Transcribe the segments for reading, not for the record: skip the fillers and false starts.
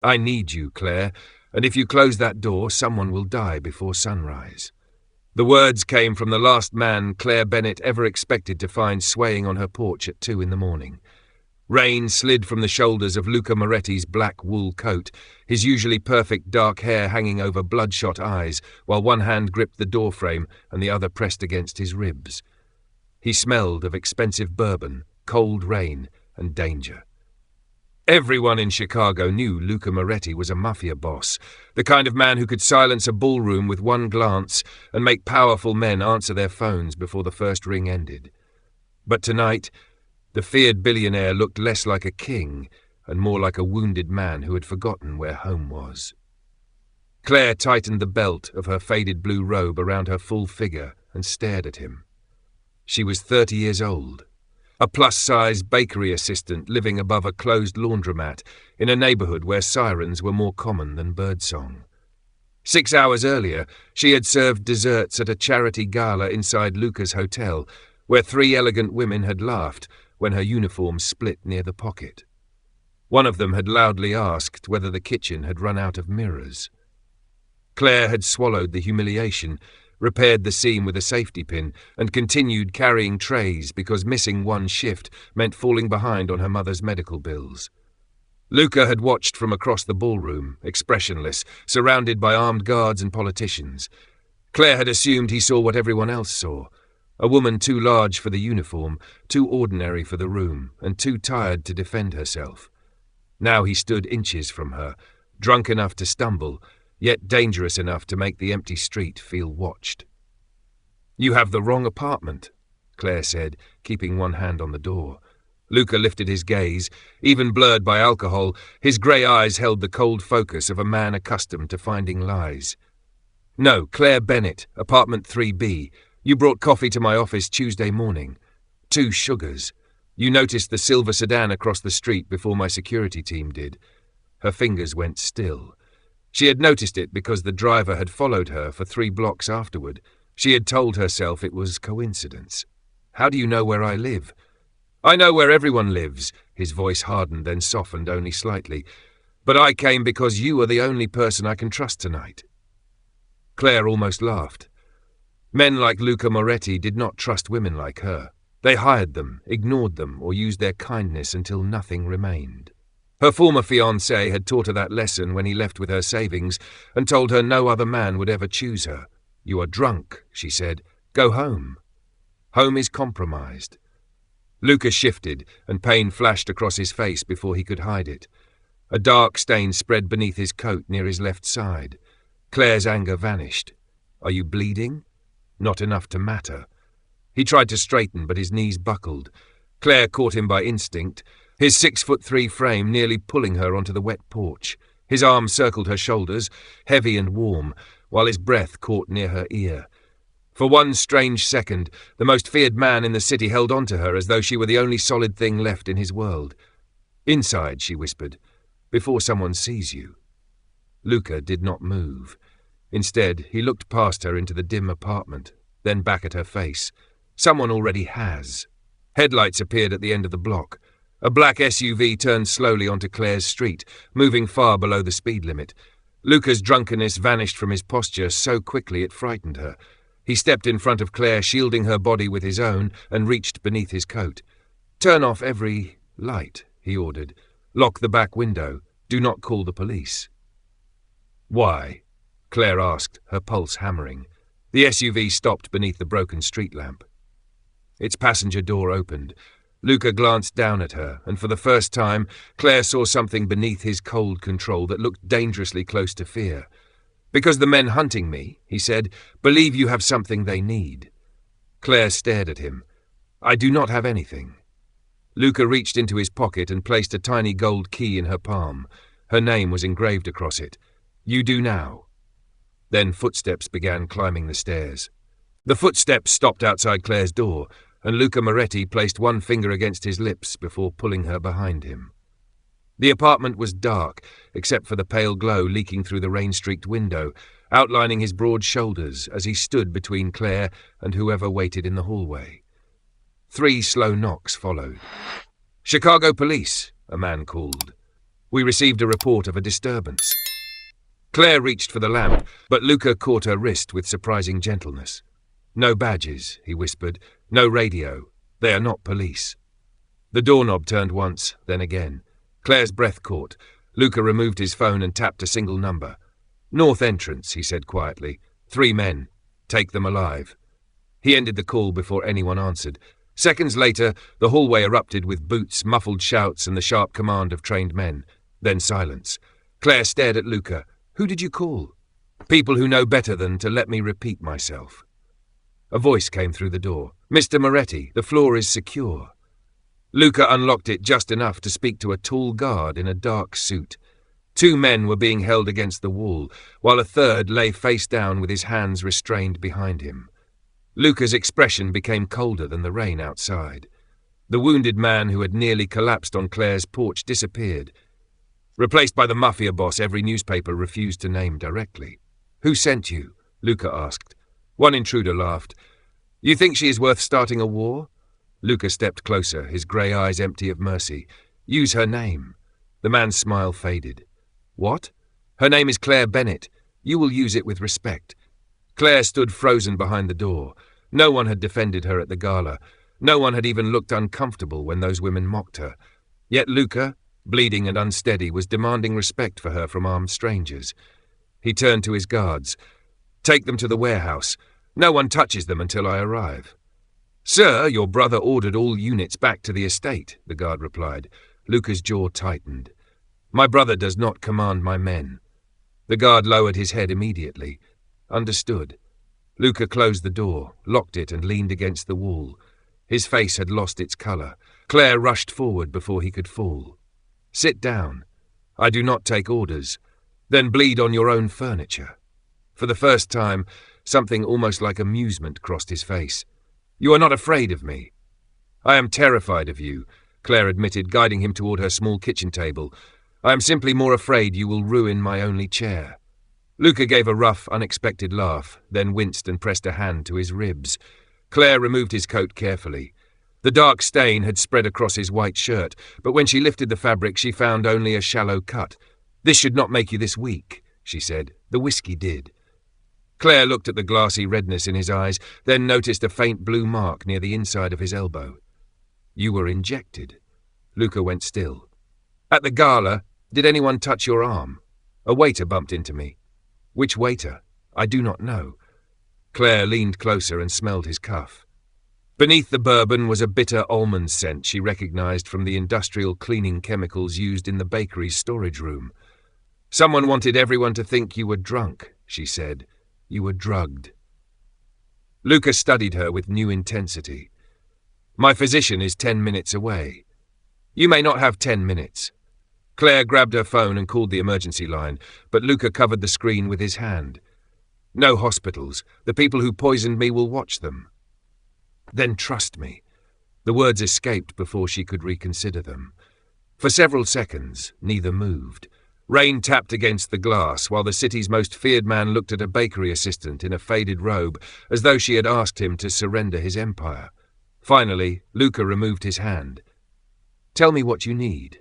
I need you, Claire, and if you close that door, someone will die before sunrise." The words came from the last man Claire Bennett ever expected to find swaying on her porch at 2 a.m. Rain slid from the shoulders of Luca Moretti's black wool coat, his usually perfect dark hair hanging over bloodshot eyes, while one hand gripped the doorframe and the other pressed against his ribs. He smelled of expensive bourbon, cold rain, and danger. Everyone in Chicago knew Luca Moretti was a mafia boss, the kind of man who could silence a ballroom with one glance and make powerful men answer their phones before the first ring ended. But tonight, the feared billionaire looked less like a king and more like a wounded man who had forgotten where home was. Claire tightened the belt of her faded blue robe around her full figure and stared at him. She was 30 years old, a plus-size bakery assistant living above a closed laundromat in a neighborhood where sirens were more common than birdsong. 6 hours earlier, she had served desserts at a charity gala inside Luca's hotel, where 3 elegant women had laughed when her uniform split near the pocket. One of them had loudly asked whether the kitchen had run out of mirrors. Claire had swallowed the humiliation, repaired the seam with a safety pin, and continued carrying trays because missing one shift meant falling behind on her mother's medical bills. Luca had watched from across the ballroom, expressionless, surrounded by armed guards and politicians. Claire had assumed he saw what everyone else saw, a woman too large for the uniform, too ordinary for the room, and too tired to defend herself. Now he stood inches from her, drunk enough to stumble, yet dangerous enough to make the empty street feel watched. "You have the wrong apartment," Claire said, keeping one hand on the door. Luca lifted his gaze. Even blurred by alcohol, his grey eyes held the cold focus of a man accustomed to finding lies. "No, Claire Bennett, apartment 3B. You brought coffee to my office Tuesday morning. 2 sugars. You noticed the silver sedan across the street before my security team did." Her fingers went still. She had noticed it because the driver had followed her for 3 blocks afterward. She had told herself it was coincidence. "How do you know where I live?" "I know where everyone lives." His voice hardened, then softened only slightly. "But I came because you are the only person I can trust tonight." Claire almost laughed. Men like Luca Moretti did not trust women like her. They hired them, ignored them, or used their kindness until nothing remained. Her former fiancé had taught her that lesson when he left with her savings and told her no other man would ever choose her. "You are drunk," she said. "Go home." Home is compromised. Luca shifted, and pain flashed across his face before he could hide it. A dark stain spread beneath his coat near his left side. Claire's anger vanished. "Are you bleeding?" "Not enough to matter." He tried to straighten, but his knees buckled. Claire caught him by instinct, his 6'3" frame nearly pulling her onto the wet porch. His arm circled her shoulders, heavy and warm, while his breath caught near her ear. For one strange second, the most feared man in the city held on to her as though she were the only solid thing left in his world. "Inside," she whispered, "before someone sees you." Luca did not move. Instead, he looked past her into the dim apartment, then back at her face. "Someone already has." Headlights appeared at the end of the block. A black SUV turned slowly onto Claire's street, moving far below the speed limit. Luca's drunkenness vanished from his posture so quickly it frightened her. He stepped in front of Claire, shielding her body with his own, and reached beneath his coat. "Turn off every light," he ordered. "Lock the back window. Do not call the police." "Why?" Claire asked, her pulse hammering. The SUV stopped beneath the broken street lamp. Its passenger door opened. Luca glanced down at her, and for the first time, Claire saw something beneath his cold control that looked dangerously close to fear. "Because the men hunting me," he said, "believe you have something they need." Claire stared at him. "I do not have anything." Luca reached into his pocket and placed a tiny gold key in her palm. Her name was engraved across it. "You do now." Then footsteps began climbing the stairs. The footsteps stopped outside Claire's door, and Luca Moretti placed one finger against his lips before pulling her behind him. The apartment was dark, except for the pale glow leaking through the rain-streaked window, outlining his broad shoulders as he stood between Claire and whoever waited in the hallway. 3 slow knocks followed. "Chicago police," a man called. We received a report of a disturbance." Claire reached for the lamp, but Luca caught her wrist with surprising gentleness. "No badges," he whispered. "No radio. They are not police." The doorknob turned once, then again. Claire's breath caught. Luca removed his phone and tapped a single number. "North entrance," he said quietly. "3 men. Take them alive." He ended the call before anyone answered. Seconds later, the hallway erupted with boots, muffled shouts, and the sharp command of trained men. Then silence. Claire stared at Luca. "Who did you call?" "People who know better than to let me repeat myself." A voice came through the door. "Mr. Moretti, the floor is secure." Luca unlocked it just enough to speak to a tall guard in a dark suit. 2 men were being held against the wall, while a third lay face down with his hands restrained behind him. Luca's expression became colder than the rain outside. The wounded man who had nearly collapsed on Claire's porch disappeared. Replaced by the Mafia Boss every newspaper refused to name directly. "Who sent you?" Luca asked. One intruder laughed. "You think she is worth starting a war?" Luca stepped closer, his grey eyes empty of mercy. "Use her name." The man's smile faded. "What?" "Her name is Claire Bennett. You will use it with respect." Claire stood frozen behind the door. No one had defended her at the gala. No one had even looked uncomfortable when those women mocked her. Yet Luca, bleeding and unsteady, was demanding respect for her from armed strangers. He turned to his guards. "Take them to the warehouse. No one touches them until I arrive." "Sir, your brother ordered all units back to the estate," the guard replied. Luca's jaw tightened. "My brother does not command my men." The guard lowered his head immediately. "Understood." Luca closed the door, locked it, and leaned against the wall. His face had lost its colour. Claire rushed forward before he could fall. "Sit down. I do not take orders. Then bleed on your own furniture." For the first time, something almost like amusement crossed his face. "You are not afraid of me." "I am terrified of you," Claire admitted, guiding him toward her small kitchen table. "I am simply more afraid you will ruin my only chair." Luca gave a rough, unexpected laugh, then winced and pressed a hand to his ribs. Claire removed his coat carefully. The dark stain had spread across his white shirt, but when she lifted the fabric she found only a shallow cut. "This should not make you this weak," she said. "The whiskey did." Claire looked at the glassy redness in his eyes, then noticed a faint blue mark near the inside of his elbow. "You were injected." Luca went still. "At the gala, did anyone touch your arm?" "A waiter bumped into me." "Which waiter?" "I do not know." Claire leaned closer and smelled his cuff. Beneath the bourbon was a bitter almond scent she recognized from the industrial cleaning chemicals used in the bakery's storage room. "Someone wanted everyone to think you were drunk," she said. "You were drugged." Luca studied her with new intensity. "My physician is 10 minutes away." "You may not have 10 minutes. Claire grabbed her phone and called the emergency line, but Luca covered the screen with his hand. "No hospitals. The people who poisoned me will watch them." "Then trust me." The words escaped before she could reconsider them. For several seconds, neither moved. Rain tapped against the glass, while the city's most feared man looked at a bakery assistant in a faded robe, as though she had asked him to surrender his empire. Finally, Luca removed his hand. "Tell me what you need."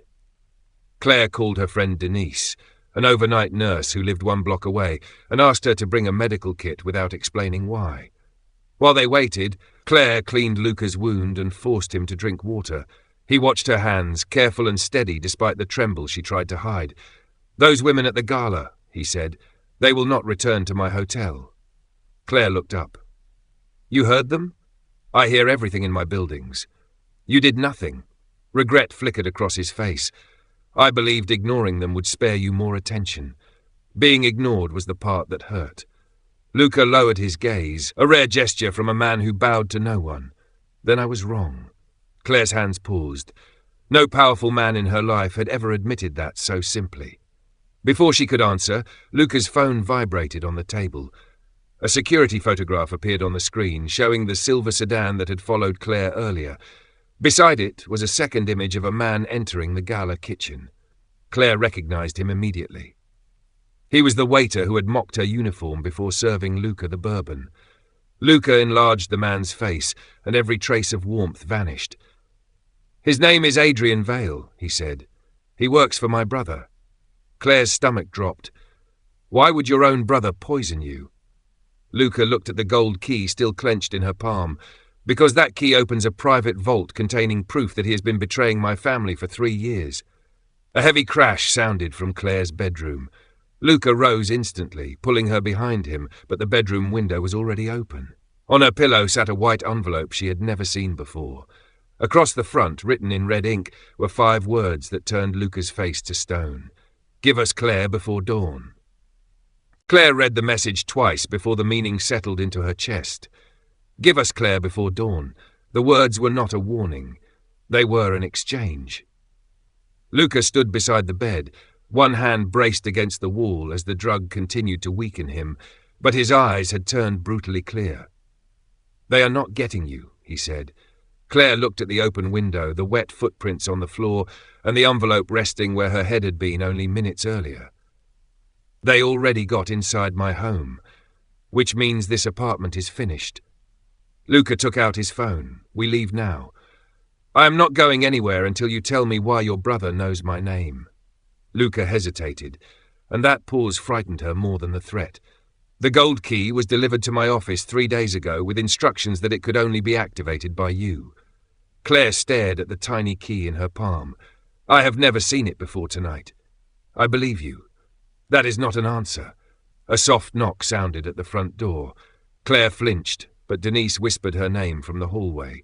Claire called her friend Denise, an overnight nurse who lived 1 block away, and asked her to bring a medical kit without explaining why. While they waited, Claire cleaned Luca's wound and forced him to drink water. He watched her hands, careful and steady despite the tremble she tried to hide. "Those women at the gala," he said. "They will not return to my hotel." Claire looked up. "You heard them?" "I hear everything in my buildings." "You did nothing." Regret flickered across his face. "I believed ignoring them would spare you more attention. Being ignored was the part that hurt." Luca lowered his gaze, a rare gesture from a man who bowed to no one. "Then I was wrong." Claire's hands paused. No powerful man in her life had ever admitted that so simply. Before she could answer, Luca's phone vibrated on the table. A security photograph appeared on the screen, showing the silver sedan that had followed Claire earlier. Beside it was a second image of a man entering the gala kitchen. Claire recognized him immediately. He was the waiter who had mocked her uniform before serving Luca the bourbon. Luca enlarged the man's face, and every trace of warmth vanished. "His name is Adrian Vale," he said. He works for my brother." Claire's stomach dropped. "Why would your own brother poison you?" Luca looked at the gold key still clenched in her palm. "Because that key opens a private vault containing proof that he has been betraying my family for 3 years." A heavy crash sounded from Claire's bedroom. Luca rose instantly, pulling her behind him, but the bedroom window was already open. On her pillow sat a white envelope she had never seen before. Across the front, written in red ink, were 5 words that turned Luca's face to stone. "Give us Claire before dawn." Claire read the message twice before the meaning settled into her chest. "Give us Claire before dawn." The words were not a warning. They were an exchange. Luca stood beside the bed, one hand braced against the wall as the drug continued to weaken him, but his eyes had turned brutally clear. "They are not getting you," he said. Claire looked at the open window, the wet footprints on the floor, and the envelope resting where her head had been only minutes earlier. "They already got inside my home, which means this apartment is finished." Luca took out his phone. "We leave now. I am not going anywhere until you tell me why your brother knows my name." Luca hesitated, and that pause frightened her more than the threat. "The gold key was delivered to my office 3 days ago with instructions that it could only be activated by you." Claire stared at the tiny key in her palm. "I have never seen it before tonight." "I believe you." "That is not an answer." A soft knock sounded at the front door. Claire flinched, but Denise whispered her name from the hallway.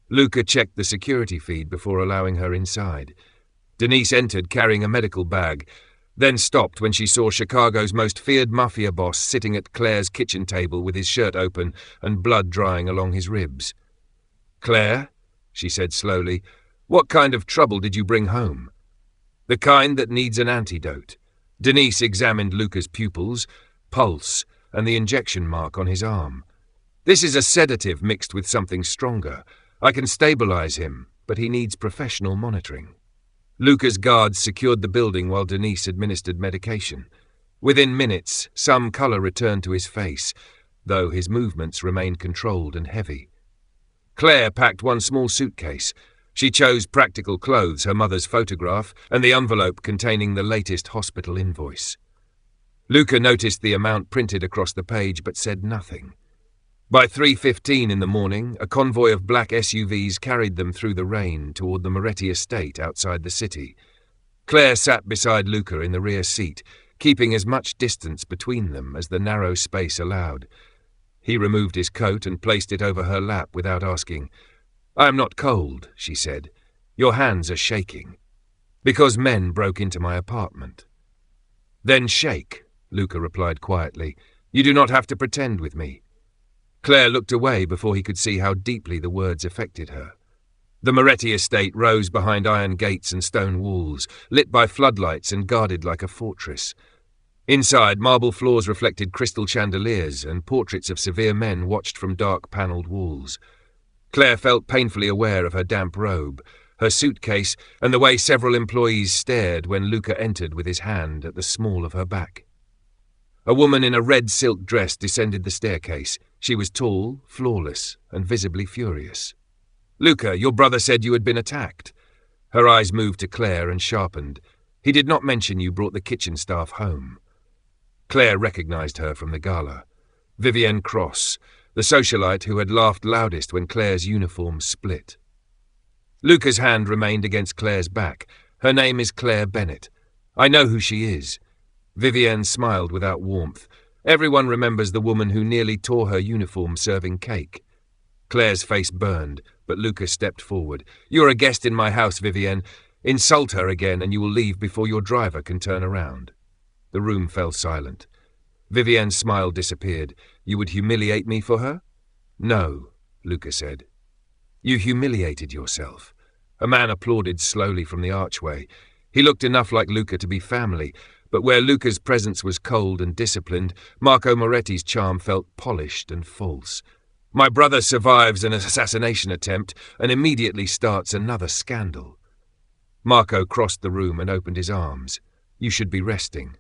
Luca checked the security feed before allowing her inside. Denise entered carrying a medical bag, then stopped when she saw Chicago's most feared mafia boss sitting at Claire's kitchen table with his shirt open and blood drying along his ribs. "Claire," she said slowly, "what kind of trouble did you bring home?" "The kind that needs an antidote." Denise examined Luca's pupils, pulse, and the injection mark on his arm. "This is a sedative mixed with something stronger. I can stabilize him, but he needs professional monitoring." Luca's guards secured the building while Denise administered medication. Within minutes, some color returned to his face, though his movements remained controlled and heavy. Claire packed one small suitcase. She chose practical clothes, her mother's photograph, and the envelope containing the latest hospital invoice. Luca noticed the amount printed across the page but said nothing. By 3:15 in the morning, a convoy of black SUVs carried them through the rain toward the Moretti estate outside the city. Claire sat beside Luca in the rear seat, keeping as much distance between them as the narrow space allowed. He removed his coat and placed it over her lap without asking. "I am not cold," she said. "Your hands are shaking." "Because men broke into my apartment." "Then shake," Luca replied quietly. "You do not have to pretend with me." Claire looked away before he could see how deeply the words affected her. The Moretti estate rose behind iron gates and stone walls, lit by floodlights and guarded like a fortress. Inside, marble floors reflected crystal chandeliers, and portraits of severe men watched from dark panelled walls. Claire felt painfully aware of her damp robe, her suitcase, and the way several employees stared when Luca entered with his hand at the small of her back. A woman in a red silk dress descended the staircase. She was tall, flawless, and visibly furious. "Luca, your brother said you had been attacked." Her eyes moved to Claire and sharpened. "He did not mention you brought the kitchen staff home." Claire recognized her from the gala. Vivienne Cross, the socialite who had laughed loudest when Claire's uniform split. Luca's hand remained against Claire's back. "Her name is Claire Bennett. I know who she is." Vivienne smiled without warmth. "Everyone remembers the woman who nearly tore her uniform serving cake." Claire's face burned, but Luca stepped forward. "You're a guest in my house, Vivienne. Insult her again and you will leave before your driver can turn around." The room fell silent. Vivienne's smile disappeared. "You would humiliate me for her?" "No," Luca said. "You humiliated yourself." A man applauded slowly from the archway. He looked enough like Luca to be family, but where Luca's presence was cold and disciplined, Marco Moretti's charm felt polished and false. "My brother survives an assassination attempt and immediately starts another scandal." Marco crossed the room and opened his arms. "You should be resting."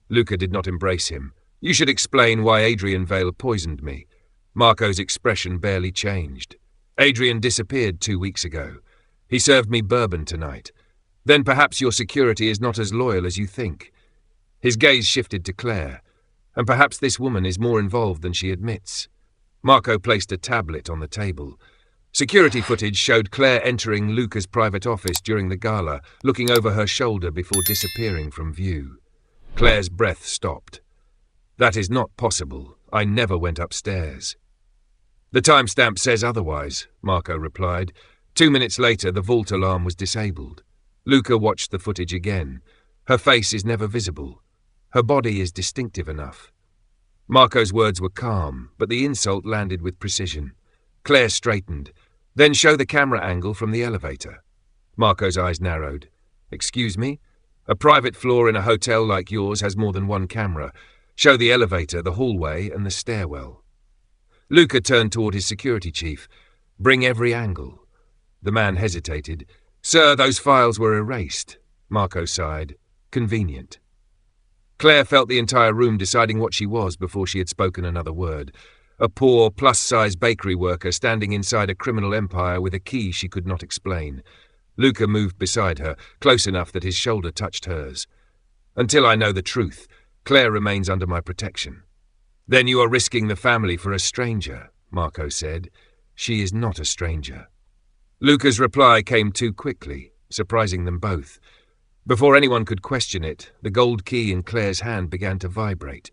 Luca did not embrace him. "You should explain why Adrian Vale poisoned me." Marco's expression barely changed. "Adrian disappeared 2 weeks ago. He served me bourbon tonight. Then perhaps your security is not as loyal as you think. His gaze shifted to Claire, and perhaps this woman is more involved than she admits. Marco placed a tablet on the table. Security footage showed Claire entering Luca's private office during the gala, looking over her shoulder before disappearing from view. Claire's breath stopped. That is not possible. I never went upstairs. The timestamp says otherwise, Marco replied. 2 minutes later, the vault alarm was disabled. Luca watched the footage again. Her face is never visible. Her body is distinctive enough. Marco's words were calm, but the insult landed with precision. Claire straightened. Then show the camera angle from the elevator. Marco's eyes narrowed. Excuse me? A private floor in a hotel like yours has more than one camera. Show the elevator, the hallway, and the stairwell. Luca turned toward his security chief. Bring every angle. The man hesitated. Sir, those files were erased. Marco sighed. Convenient. Claire felt the entire room deciding what she was before she had spoken another word. A poor, plus-size bakery worker standing inside a criminal empire with a key she could not explain. Luca moved beside her, close enough that his shoulder touched hers. Until I know the truth, Claire remains under my protection. Then you are risking the family for a stranger, Marco said. She is not a stranger. Luca's reply came too quickly, surprising them both. Before anyone could question it, the gold key in Claire's hand began to vibrate.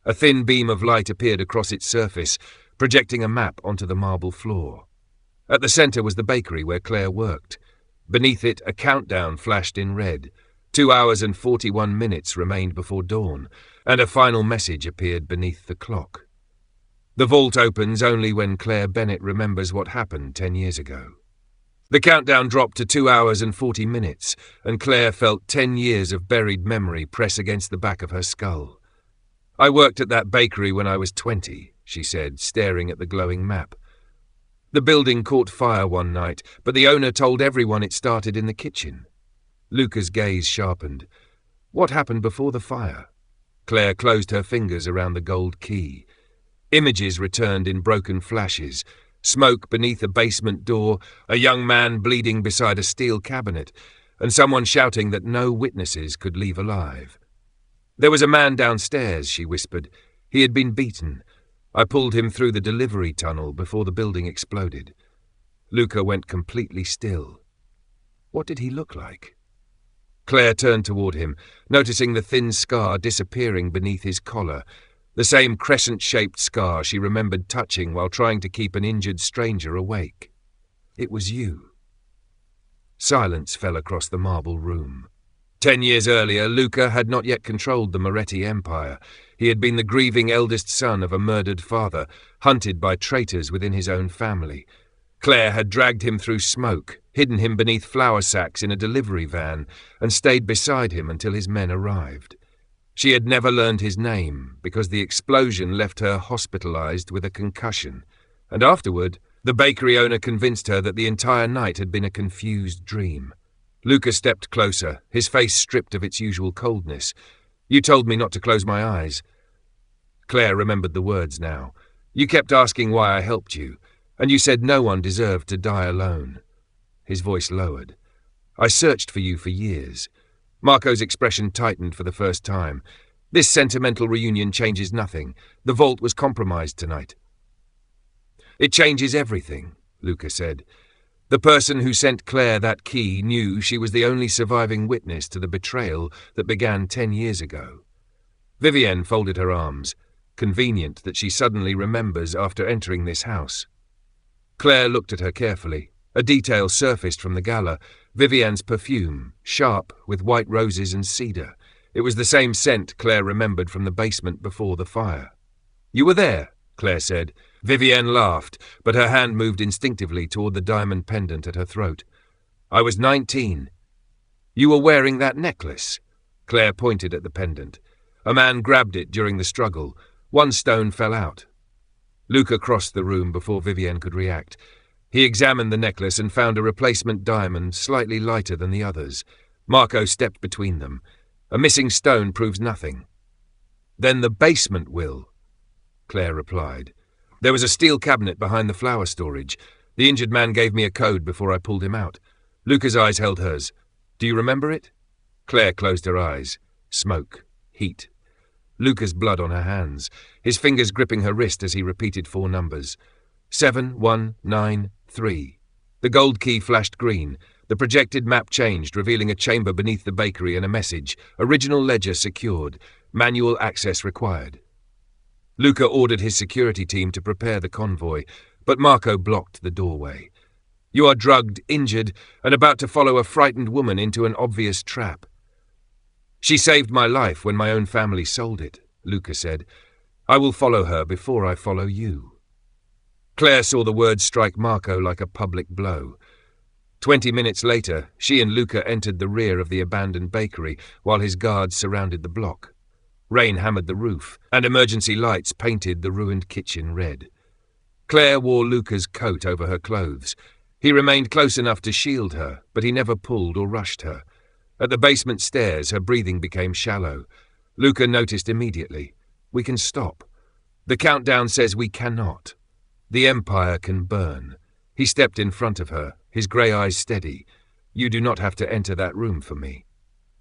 A thin beam of light appeared across its surface, projecting a map onto the marble floor. At the center was the bakery where Claire worked. Beneath it, a countdown flashed in red. 2 hours and 41 minutes remained before dawn, and a final message appeared beneath the clock. The vault opens only when Claire Bennett remembers what happened 10 years ago. The countdown dropped to 2 hours and 40 minutes, and Claire felt 10 years of buried memory press against the back of her skull. I worked at that bakery when I was 20, she said, staring at the glowing map. The building caught fire one night, but the owner told everyone it started in the kitchen. Luca's gaze sharpened. What happened before the fire? Claire closed her fingers around the gold key. Images returned in broken flashes. Smoke beneath a basement door, a young man bleeding beside a steel cabinet, and someone shouting that no witnesses could leave alive. There was a man downstairs, she whispered. He had been beaten. I pulled him through the delivery tunnel before the building exploded. Luca went completely still. What did he look like? Claire turned toward him, noticing the thin scar disappearing beneath his collar, the same crescent-shaped scar she remembered touching while trying to keep an injured stranger awake. It was you. Silence fell across the marble room. 10 years earlier, Luca had not yet controlled the Moretti Empire. He had been the grieving eldest son of a murdered father, hunted by traitors within his own family. Claire had dragged him through smoke, hidden him beneath flour sacks in a delivery van, and stayed beside him until his men arrived. She had never learned his name because the explosion left her hospitalized with a concussion, and afterward, the bakery owner convinced her that the entire night had been a confused dream. Luca stepped closer, his face stripped of its usual coldness. You told me not to close my eyes. Claire remembered the words now. You kept asking why I helped you, and you said no one deserved to die alone. His voice lowered. I searched for you for years. Marco's expression tightened for the first time. This sentimental reunion changes nothing. The vault was compromised tonight. It changes everything, Luca said. The person who sent Claire that key knew she was the only surviving witness to the betrayal that began 10 years ago. Vivienne folded her arms. Convenient that she suddenly remembers after entering this house. Claire looked at her carefully. A detail surfaced from the gala. Vivienne's perfume, sharp, with white roses and cedar. It was the same scent Claire remembered from the basement before the fire. You were there, Claire said. Vivienne laughed, but her hand moved instinctively toward the diamond pendant at her throat. I was 19. You were wearing that necklace? Claire pointed at the pendant. A man grabbed it during the struggle. One stone fell out. Luca crossed the room before Vivienne could react. He examined the necklace and found a replacement diamond slightly lighter than the others. Marco stepped between them. A missing stone proves nothing. Then the basement will, Claire replied. There was a steel cabinet behind the flour storage. The injured man gave me a code before I pulled him out. Luca's eyes held hers. Do you remember it? Claire closed her eyes. Smoke. Heat. Luca's blood on her hands, his fingers gripping her wrist as he repeated 4 numbers. 7193. The gold key flashed green. The projected map changed, revealing a chamber beneath the bakery and a message. Original ledger secured. Manual access required. Luca ordered his security team to prepare the convoy, but Marco blocked the doorway. You are drugged, injured, and about to follow a frightened woman into an obvious trap. She saved my life when my own family sold it, Luca said. I will follow her before I follow you. Claire saw the words strike Marco like a public blow. 20 minutes later, she and Luca entered the rear of the abandoned bakery while his guards surrounded the block. Rain hammered the roof, and emergency lights painted the ruined kitchen red. Claire wore Luca's coat over her clothes. He remained close enough to shield her, but he never pulled or rushed her. At the basement stairs, her breathing became shallow. Luca noticed immediately. We can stop. The countdown says we cannot. The Empire can burn. He stepped in front of her, his grey eyes steady. You do not have to enter that room for me.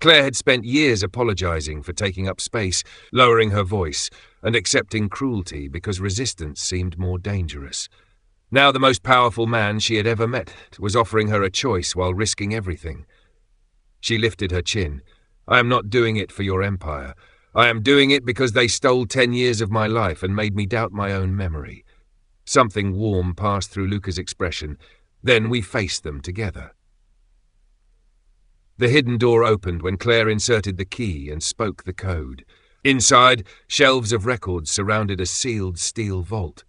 Claire had spent years apologizing for taking up space, lowering her voice, and accepting cruelty because resistance seemed more dangerous. Now the most powerful man she had ever met was offering her a choice while risking everything. She lifted her chin. I am not doing it for your empire. I am doing it because they stole 10 years of my life and made me doubt my own memory. Something warm passed through Luca's expression. Then we faced them together. The hidden door opened when Claire inserted the key and spoke the code. Inside, shelves of records surrounded a sealed steel vault.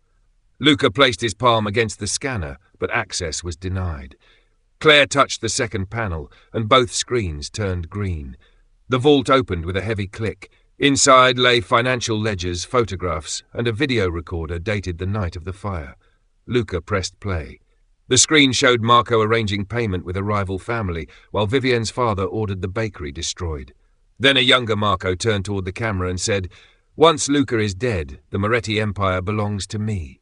Luca placed his palm against the scanner, but access was denied. Claire touched the second panel, and both screens turned green. The vault opened with a heavy click. Inside lay financial ledgers, photographs, and a video recorder dated the night of the fire. Luca pressed play. The screen showed Marco arranging payment with a rival family, while Vivienne's father ordered the bakery destroyed. Then a younger Marco turned toward the camera and said, Once Luca is dead, the Moretti Empire belongs to me.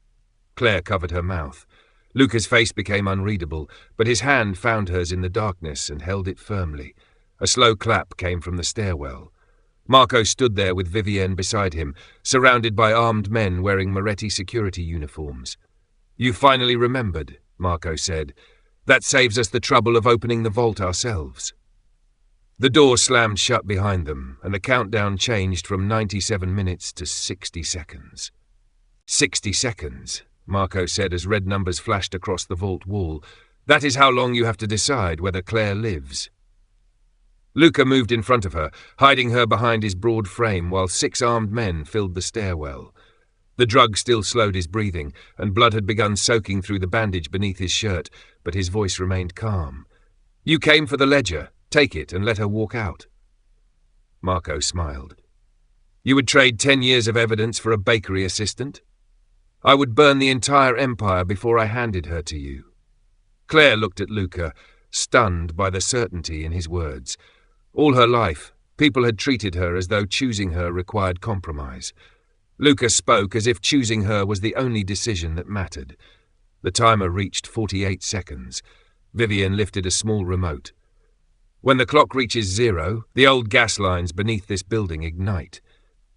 Claire covered her mouth. Luca's face became unreadable, but his hand found hers in the darkness and held it firmly. A slow clap came from the stairwell. Marco stood there with Vivienne beside him, surrounded by armed men wearing Moretti security uniforms. You finally remembered, Marco said. That saves us the trouble of opening the vault ourselves. The door slammed shut behind them, and the countdown changed from 97 minutes to 60 seconds. 60 seconds, Marco said as red numbers flashed across the vault wall. That is how long you have to decide whether Claire lives. Luca moved in front of her, hiding her behind his broad frame while 6 armed men filled the stairwell. The drug still slowed his breathing, and blood had begun soaking through the bandage beneath his shirt, but his voice remained calm. You came for the ledger. Take it and let her walk out. Marco smiled. You would trade 10 years of evidence for a bakery assistant? I would burn the entire empire before I handed her to you. Claire looked at Luca, stunned by the certainty in his words. All her life, people had treated her as though choosing her required compromise. Luca spoke as if choosing her was the only decision that mattered. The timer reached 48 seconds. Vivienne lifted a small remote. When the clock reaches 0, the old gas lines beneath this building ignite.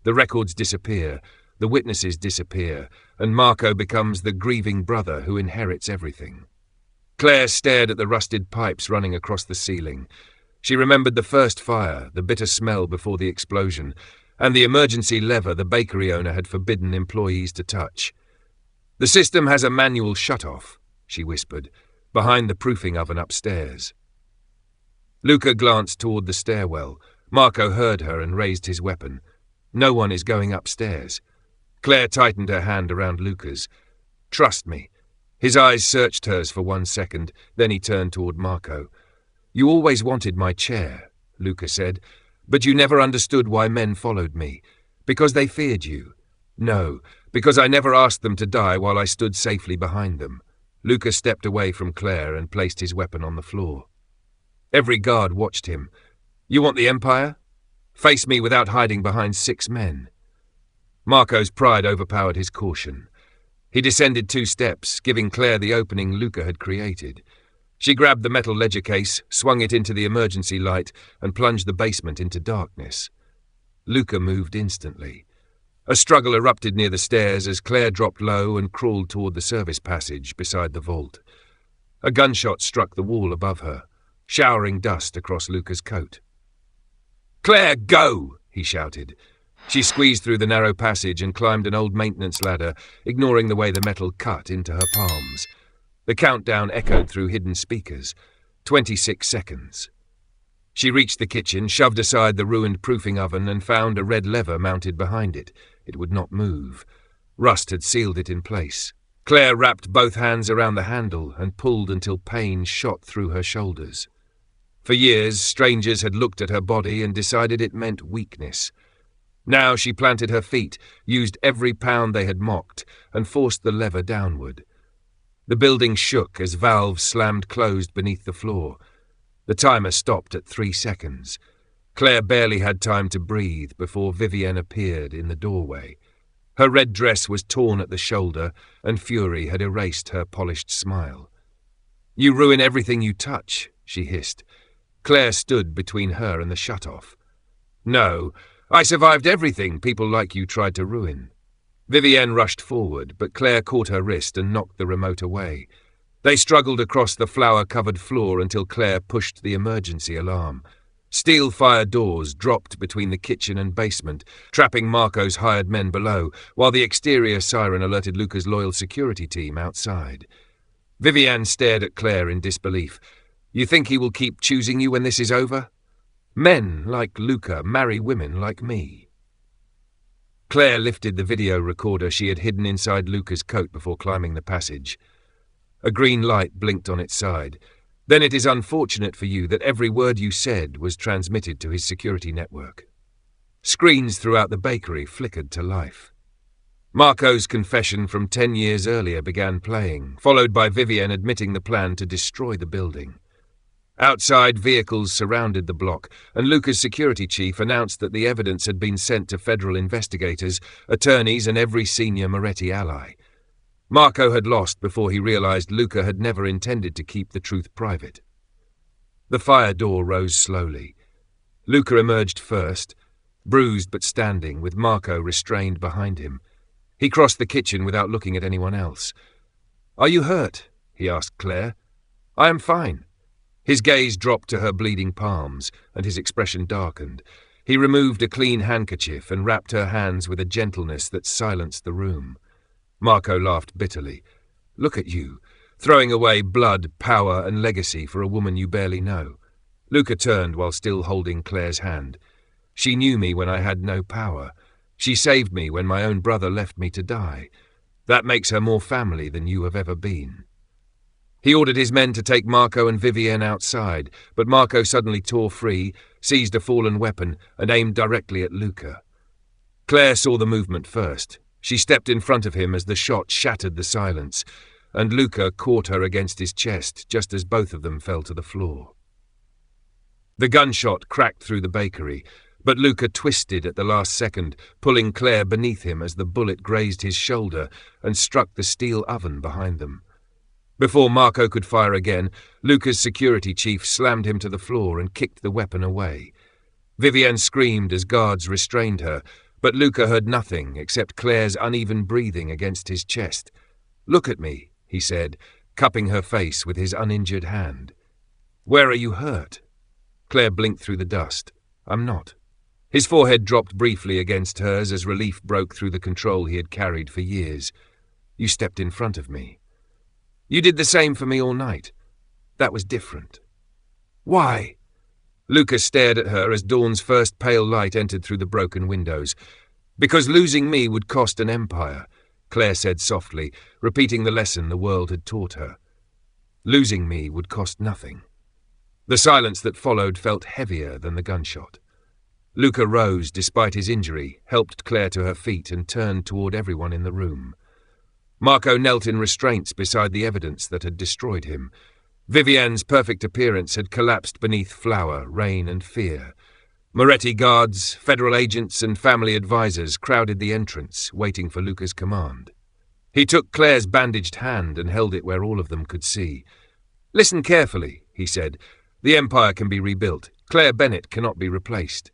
The records disappear, the witnesses disappear, and Marco becomes the grieving brother who inherits everything. Claire stared at the rusted pipes running across the ceiling. She remembered the first fire, the bitter smell before the explosion, and the emergency lever the bakery owner had forbidden employees to touch. The system has a manual shut-off, she whispered, behind the proofing oven upstairs. Luca glanced toward the stairwell. Marco heard her and raised his weapon. No one is going upstairs. Claire tightened her hand around Luca's. Trust me. His eyes searched hers for 1 second, then he turned toward Marco. You always wanted my chair, Luca said, but you never understood why men followed me. Because they feared you. No, because I never asked them to die while I stood safely behind them. Luca stepped away from Claire and placed his weapon on the floor. Every guard watched him. You want the Empire? Face me without hiding behind 6 men. Marco's pride overpowered his caution. He descended 2 steps, giving Claire the opening Luca had created. She grabbed the metal ledger case, swung it into the emergency light, and plunged the basement into darkness. Luca moved instantly. A struggle erupted near the stairs as Claire dropped low and crawled toward the service passage beside the vault. A gunshot struck the wall above her, showering dust across Luca's coat. "Claire, go!" he shouted. She squeezed through the narrow passage and climbed an old maintenance ladder, ignoring the way the metal cut into her palms. The countdown echoed through hidden speakers. 26 seconds. She reached the kitchen, shoved aside the ruined proofing oven, and found a red lever mounted behind it. It would not move. Rust had sealed it in place. Claire wrapped both hands around the handle and pulled until pain shot through her shoulders. For years, strangers had looked at her body and decided it meant weakness. Now she planted her feet, used every pound they had mocked, and forced the lever downward. The building shook as valves slammed closed beneath the floor. The timer stopped at 3 seconds. Claire barely had time to breathe before Vivienne appeared in the doorway. Her red dress was torn at the shoulder, and fury had erased her polished smile. "You ruin everything you touch," she hissed. Claire stood between her and the shut-off. "No, I survived everything people like you tried to ruin." Vivienne rushed forward, but Claire caught her wrist and knocked the remote away. They struggled across the flour-covered floor until Claire pushed the emergency alarm. Steel fire doors dropped between the kitchen and basement, trapping Marco's hired men below, while the exterior siren alerted Luca's loyal security team outside. Vivienne stared at Claire in disbelief. "You think he will keep choosing you when this is over? Men like Luca marry women like me." Claire lifted the video recorder she had hidden inside Luca's coat before climbing the passage. A green light blinked on its side. "Then it is unfortunate for you that every word you said was transmitted to his security network." Screens throughout the bakery flickered to life. Marco's confession from 10 years earlier began playing, followed by Vivienne admitting the plan to destroy the building. Outside, vehicles surrounded the block, and Luca's security chief announced that the evidence had been sent to federal investigators, attorneys, and every senior Moretti ally. Marco had lost before he realized Luca had never intended to keep the truth private. The fire door rose slowly. Luca emerged first, bruised but standing, with Marco restrained behind him. He crossed the kitchen without looking at anyone else. "Are you hurt?" he asked Claire. "I am fine." His gaze dropped to her bleeding palms, and his expression darkened. He removed a clean handkerchief and wrapped her hands with a gentleness that silenced the room. Marco laughed bitterly. "Look at you, throwing away blood, power, and legacy for a woman you barely know." Luca turned while still holding Claire's hand. "She knew me when I had no power. She saved me when my own brother left me to die. That makes her more family than you have ever been." He ordered his men to take Marco and Vivienne outside, but Marco suddenly tore free, seized a fallen weapon, and aimed directly at Luca. Claire saw the movement first. She stepped in front of him as the shot shattered the silence, and Luca caught her against his chest just as both of them fell to the floor. The gunshot cracked through the bakery, but Luca twisted at the last second, pulling Claire beneath him as the bullet grazed his shoulder and struck the steel oven behind them. Before Marco could fire again, Luca's security chief slammed him to the floor and kicked the weapon away. Vivienne screamed as guards restrained her, but Luca heard nothing except Claire's uneven breathing against his chest. "Look at me," he said, cupping her face with his uninjured hand. "Where are you hurt?" Claire blinked through the dust. "I'm not." His forehead dropped briefly against hers as relief broke through the control he had carried for years. "You stepped in front of me." "You did the same for me all night. That was different." "Why?" Luca stared at her as dawn's first pale light entered through the broken windows. "Because losing me would cost an empire," Claire said softly, repeating the lesson the world had taught her. "Losing me would cost nothing." The silence that followed felt heavier than the gunshot. Luca rose despite his injury, helped Claire to her feet, and turned toward everyone in the room. Marco knelt in restraints beside the evidence that had destroyed him. Vivienne's perfect appearance had collapsed beneath flour, rain, and fear. Moretti guards, federal agents, and family advisors crowded the entrance, waiting for Luca's command. He took Claire's bandaged hand and held it where all of them could see. Listen carefully, he said. The Empire can be rebuilt. Claire Bennett cannot be replaced.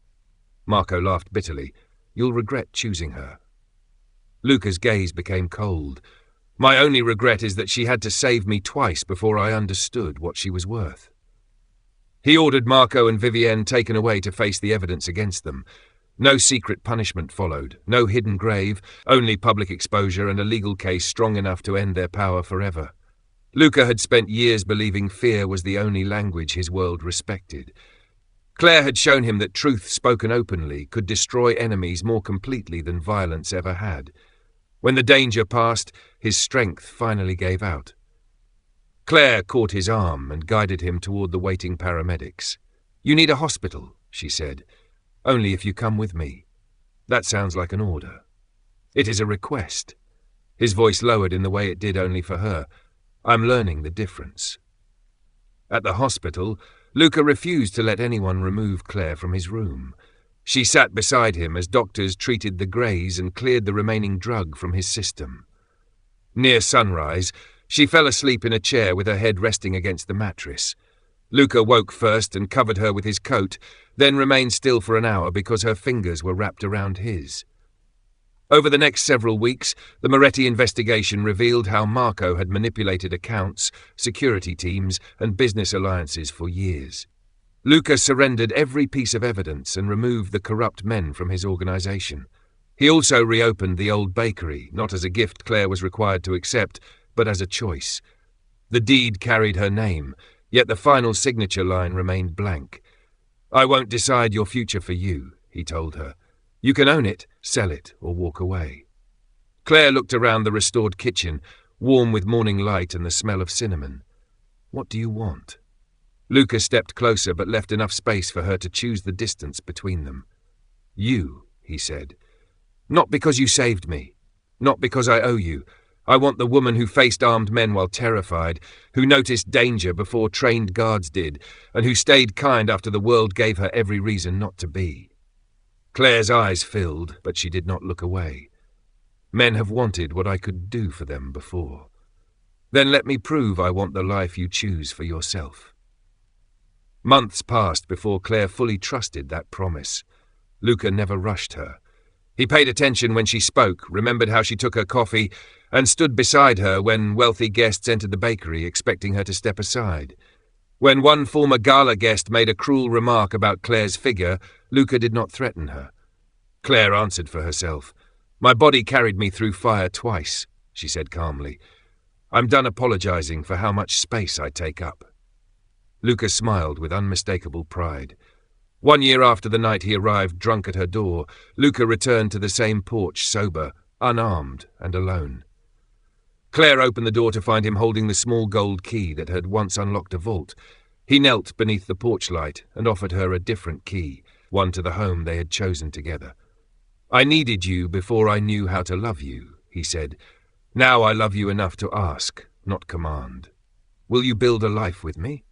Marco laughed bitterly. You'll regret choosing her. Luca's gaze became cold. My only regret is that she had to save me twice before I understood what she was worth. He ordered Marco and Vivienne taken away to face the evidence against them. No secret punishment followed, no hidden grave, only public exposure and a legal case strong enough to end their power forever. Luca had spent years believing fear was the only language his world respected. Claire had shown him that truth spoken openly could destroy enemies more completely than violence ever had. When the danger passed, his strength finally gave out. Claire caught his arm and guided him toward the waiting paramedics. You need a hospital, she said. Only if you come with me. That sounds like an order. It is a request. His voice lowered in the way it did only for her. I'm learning the difference. At the hospital, Luca refused to let anyone remove Claire from his room. She sat beside him as doctors treated the greys and cleared the remaining drug from his system. Near sunrise, she fell asleep in a chair with her head resting against the mattress. Luca woke first and covered her with his coat, then remained still for an hour because her fingers were wrapped around his. Over the next several weeks, the Moretti investigation revealed how Marco had manipulated accounts, security teams, and business alliances for years. Luca surrendered every piece of evidence and removed the corrupt men from his organization. He also reopened the old bakery, not as a gift Claire was required to accept, but as a choice. The deed carried her name, yet the final signature line remained blank. I won't decide your future for you, he told her. You can own it, sell it, or walk away. Claire looked around the restored kitchen, warm with morning light and the smell of cinnamon. What do you want? Luca stepped closer but left enough space for her to choose the distance between them. You, he said. Not because you saved me. Not because I owe you. I want the woman who faced armed men while terrified, who noticed danger before trained guards did, and who stayed kind after the world gave her every reason not to be. Claire's eyes filled, but she did not look away. Men have wanted what I could do for them before. Then let me prove I want the life you choose for yourself. Months passed before Claire fully trusted that promise. Luca never rushed her. He paid attention when she spoke, remembered how she took her coffee, and stood beside her when wealthy guests entered the bakery expecting her to step aside. When one former gala guest made a cruel remark about Claire's figure, Luca did not threaten her. Claire answered for herself. My body carried me through fire twice, she said calmly. I'm done apologizing for how much space I take up. Luca smiled with unmistakable pride. 1 year after the night he arrived drunk at her door, Luca returned to the same porch sober, unarmed and alone. Claire opened the door to find him holding the small gold key that had once unlocked a vault. He knelt beneath the porch light and offered her a different key, one to the home they had chosen together. I needed you before I knew how to love you, he said. Now I love you enough to ask, not command. Will you build a life with me?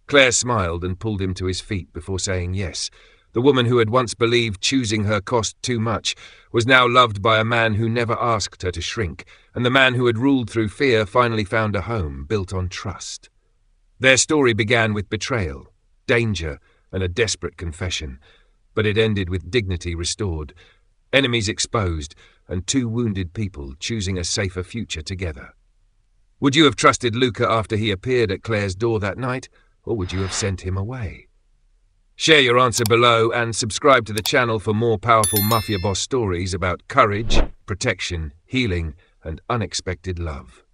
Claire smiled and pulled him to his feet before saying yes. The woman who had once believed choosing her cost too much was now loved by a man who never asked her to shrink, and the man who had ruled through fear finally found a home built on trust. Their story began with betrayal, danger, and a desperate confession, but it ended with dignity restored, enemies exposed, and two wounded people choosing a safer future together. Would you have trusted Luca after he appeared at Claire's door that night, or would you have sent him away? Share your answer below and subscribe to the channel for more powerful Mafia Boss stories about courage, protection, healing, and unexpected love.